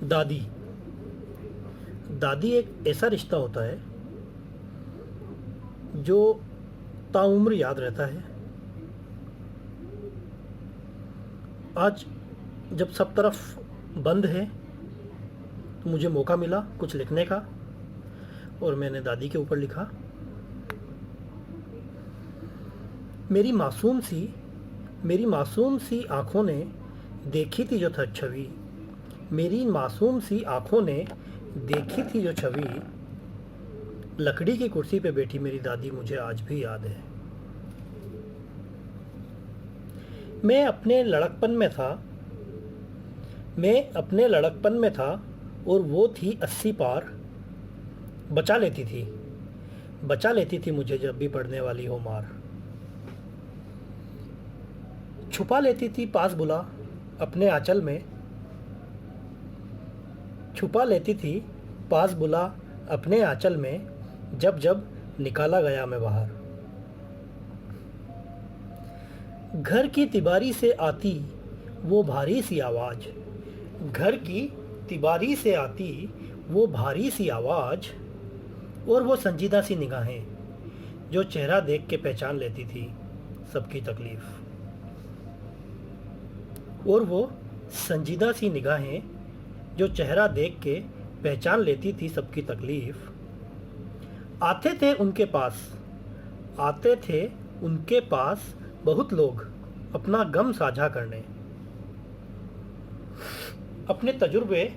दादी। दादी एक ऐसा रिश्ता होता है जो ताउम्र याद रहता है। आज जब सब तरफ बंद है तो मुझे मौका मिला कुछ लिखने का, और मैंने दादी के ऊपर लिखा। मेरी मासूम सी आँखों ने देखी थी जो छवि। मेरी मासूम सी आँखों ने देखी थी जो छवि। लकड़ी की कुर्सी पे बैठी मेरी दादी मुझे आज भी याद है। मैं अपने लड़कपन में था और वो थी 80 पार। बचा लेती थी मुझे जब भी पड़ने वाली हो मार। छुपा लेती थी पास बुला अपने आंचल में। छुपा लेती थी पास बुला अपने आंचल में, जब जब निकाला गया मैं बाहर। घर की तिबारी से आती वो भारी सी आवाज़। घर की तिबारी से आती वो भारी सी आवाज़, और वो संजीदा सी निगाहें जो चेहरा देख के पहचान लेती थी सबकी तकलीफ़। और वो संजीदा सी निगाहें जो चेहरा देख के पहचान लेती थी सबकी तकलीफ़। आते थे उनके पास बहुत लोग अपना गम साझा करने। अपने तजुर्बे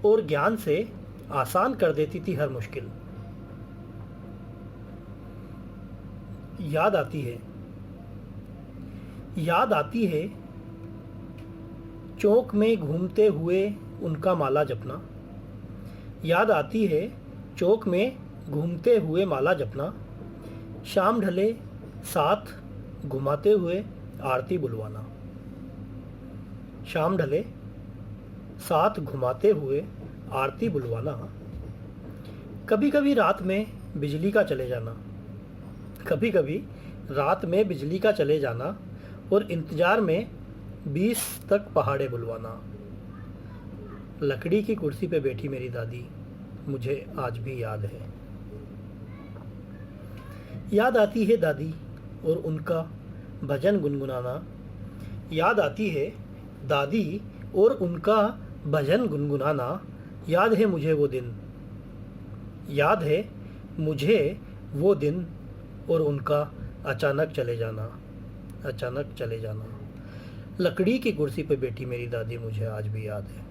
और ज्ञान से आसान कर देती थी हर मुश्किल। याद आती है चौक में घूमते हुए उनका माला जपना। याद आती है चौक में घूमते हुए माला जपना। शाम ढले साथ घुमाते हुए आरती बुलवाना। शाम ढले साथ घुमाते हुए आरती बुलवाना। कभी कभी रात में बिजली का चले जाना, और इंतज़ार में 20 तक पहाड़े बुलवाना। लकड़ी की कुर्सी पे बैठी मेरी दादी मुझे आज भी याद है। याद आती है दादी और उनका भजन गुनगुनाना। याद आती है दादी और उनका भजन गुनगुनाना। याद है मुझे वो दिन और उनका अचानक चले जाना। लकड़ी की कुर्सी पे बैठी मेरी दादी मुझे आज भी याद है।